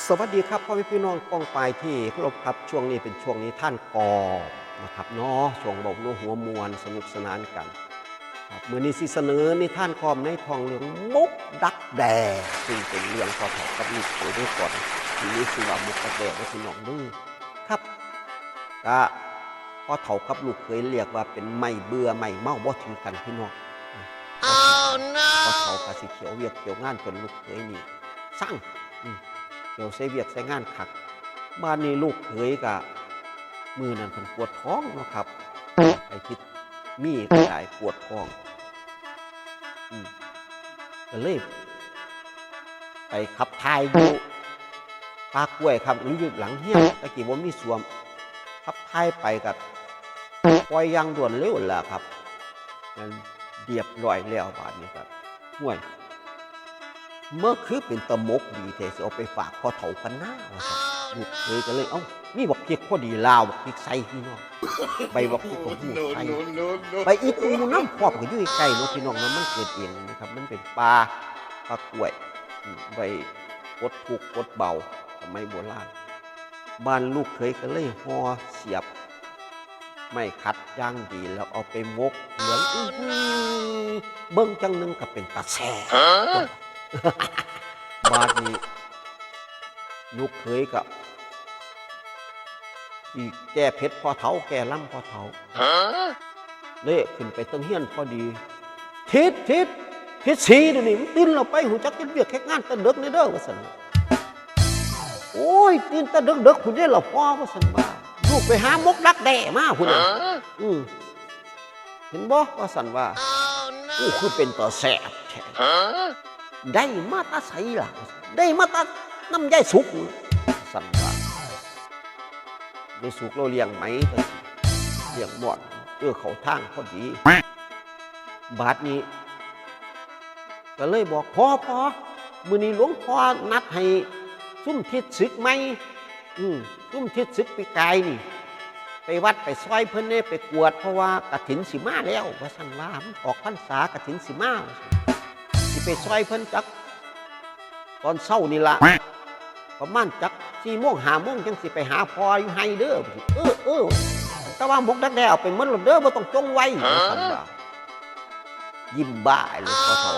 สวัสดีครับพ่อแม่พี่น้องป้องปายที่เคารพครับช่วงนี้เป็นช่วงนี้ท่านกอนะครับเนาะช่วงบอกนัวหัวมวลสนุกสนานกันครับมื้อนี้สิเสนอนิทานกอมในทองเหลืองมุกดักแด่ซึ่งเป็นเรื่องพอถอกับลูกเขยด้วยก่อนทีนี้สิว่ามุกดักแด่และพี่น้องดื้อครับก็พอเฒ่ากับลูกเขยเรียกว่าเป็นไม่เบื่อไม่เมาบ่ถือกันพี่น้องพอเฒ่าก็สิเขียวเวียกเขียวงานจนลูกเขยนี่สร้างเดี๋ยวใส่เวียกใส่งานขักบ้านนี้ลูกเขยกะมือนั่นเพิ่นปวดท้องเนาะครับไอ้ทิศมีก็ได้ปวดท้องก็เลยไปขับถ่ายอยู่ปากกล้วยครับหรืออยู่หลังเฮียนตะกี้บ่มีสวมขับถ่ายไปกับปล่อยยางด่วนเร็วแหละครับนั่นเรียบร้อยแล้วบาดนี้ครับห่วยเมื่อคือเป็นตะมกดีแท้สิเอาไปฝากพ่อเฒ่ากันหน้าว่าซั่นลูกเคยก็เลยเอ้านี่บักพริกพอดีลาวบักพริกใส่พี่น้องใบบักพริกก็หูใส่ใบอีตูน้ำพร้อมก็อยู่ใกล้ๆเนาะพี่น้องนะมันเกิดเองนะครับมันเป็นปลากล้วยใบกดทุกกดเบาสมัยโบราณบ้านลูกเคยก็เลยห่อเสียบไม่คัดย่างดีแล้วเอาไปมกเหลืองเบิ่งจังนึงก็เป็นตาแซ่บาดนี้ลูกเคยกับอีกแก้เพชรพอเถาแก้ล่ำพอเถาเละขึ้นไปตั้งเฮียนพอดีทิศสีเดี๋ยวนี้มันตื่นเราไปหูจักเวียกแค่งานตะเดึกในเด้อว่าสันโอ้ยตื่นตะเดึกคุณได้หรอพ่อว่าสันว่าลูกไปหามกดักแด่มาคุณเห็นบ่ว่าสันว่าโอ้คือเป็นต่อแสบแท้ได้มาตาใสล่ะได้มาตาน้ำใยสุกสั่นว่าได้สุกเราเลี้ยงไหมเลี้ยงหมดเขาทางพอดีบาดนี้ก็เลยบอกพ่อมื้อนี้หลวงพ่อนัดให้ซุ่มทิศศึกไหมซุ่มทิศศึกปีกายนี่ไปวัดไปซอยเพิ่นเนี่ยไปกวดเพราะว่ากฐินสิมาแล้วว่าสั่นว่ามันออกพรรษากฐินสิมาสิไปซอยเพิ่นจักตอนเช้านี่ละประมาณจัก4 โมง 5 โมงจังสิไปหาพ่ออยู่ไฮเด้อแต่ว่าหมกดักแด้เอาไปหมดแล้วเด้อบ่ต้องจงไว้สั่นว่ายิ้มบ้าเลยพ่อเฒ่า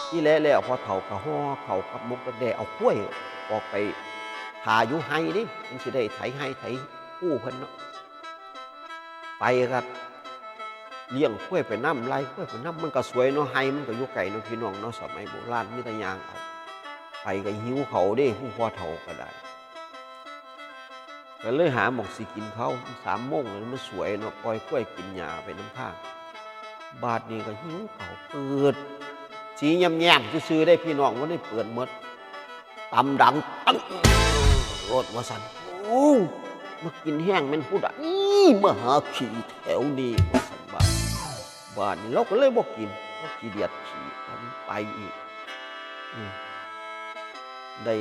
ที่แล้วพ่อเฒ่าก็ห่อเขากับหมกดักแด้เอากล้วยออกไปหาอยู่ไฮนี่มันสิได้ไถไฮไถกู้เพิ่นเนาะไปครับเลี้ยงกล้วยไปน้ำไล่กล้วยไปน้ำมันก็สวยเนาะไฮมันก็อยู่ไกลเนาะพี่น้องเนาะสมัยโบราณมีแต่ยางเอาไปก็หิวเขาเด้ผู้พ่อเฒ่าก็ได้ก็เลยหาหมอกสิกินเขา3 โมงแล้วมันสวยเนาะปล่อยกล้วยกินหญ้าไปน้ำทางบาดนี้ก็หิวเขาเปิดสีแย้มๆซื่อๆได้พี่น้องว่าได้เปิดหมดตำดังตั้งรถว่าสั่นโอ้มากินแห้งเป็นผู้ใดมาหาขี่แถวนี้ว่าสั่นบ้านนี้เราก็เลยบอกกินก็ขี้เดียดขี่ไปอีกได้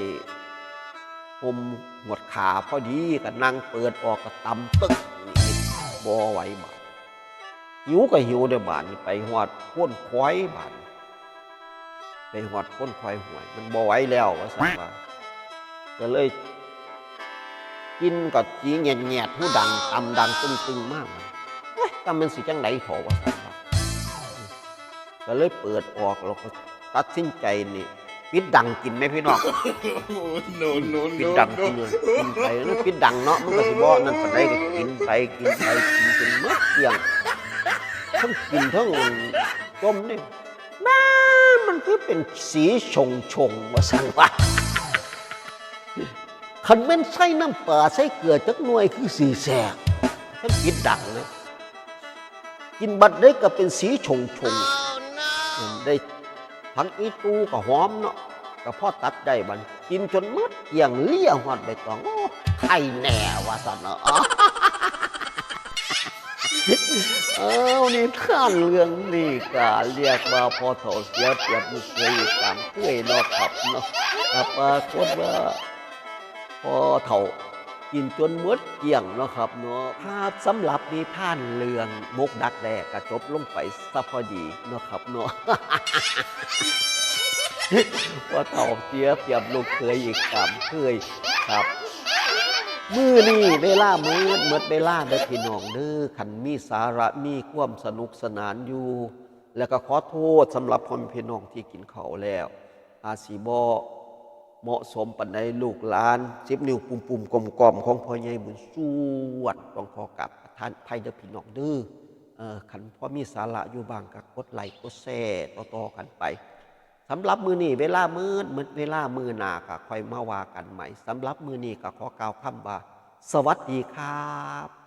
อมหมดขาพอดีก็นั่งเปิดออกก็ตำตึกบ่ไหวบาดหิวก็หิวเด้อบาดนี่ไปหอดพ้นควายบาดไปหอดพ้นควายหวยมันบ่ไหวแล้วว่าสั่นว่าก็เลยกินก็จีแง่ๆผู้ดังตำดังตึงๆมากแต่มันสิจังไหนโถว่าสั่นว่าก็เลยเปิดออกแล้วก็ตัดสินใจนี่ปิดดังกินไหมพี่น้องปิดดังกินเลยกินไปแล้วปิดดังเนาะมันก็สิบ่นั่นปานใดก็กินไปกินจนหมดเกลี้ยงทั้งกินทั้งจมนี่มันคือเป็นสีชงว่าสั่นว่าคันแม่นใส่น้ำปลาใส่เกลือจักหน่วยคือสีแสบทั้งปิดดังนะกินบัดได้ก็เป็นสีชงได้ทั้งอีตูก็หอมเนาะก็พอตัดได้บันกินจนหมดเกี่ยงเลี้ยหอดใบตองโอ้ไข่แน่ว่าสันเนาะนี่ท่านเรื่องนี้ก็เรียกว่าพอเฒ่าเสียเปรียบลูกเคยตามเคยเนาะครับเนาะปรากฏว่าพอเฒ่ากินจนหมดเกี่ยงเนาะครับเนาะภาพสำหรับนิทานเรื่องมกดักแด้ก็จบลงไปซะพอดีเนาะครับเนาะ ว่าเต่าเสียเปรียบลูกเคยอีกตามเคยครับมือนี่เวลามืดเมื่อเวลาได้พี่น้องเด้อขันมีสาระมีความสนุกสนานอยู่แล้วก็ขอโทษสำหรับพ่อแม่พี่น้องที่กินเขาวแล้วอาสีบอเหมาะสมปันใดลูกหลาน10 นิ้วปุ่มๆกลมๆของพ่อใหญ่บุญสวดต้องขอกลับท่านไพ่เด้อพี่น้องเด้อขันพ่อมีสาระอยู่บางก็กดไลค์กดแชร์ต่อๆกันไปสำหรับมือนี่เวลามืดเวลามือหนาก็ค่อยมาว่ากันใหม่สำหรับมือนี่ก็ขอกล่าวคำว่าสวัสดีครับ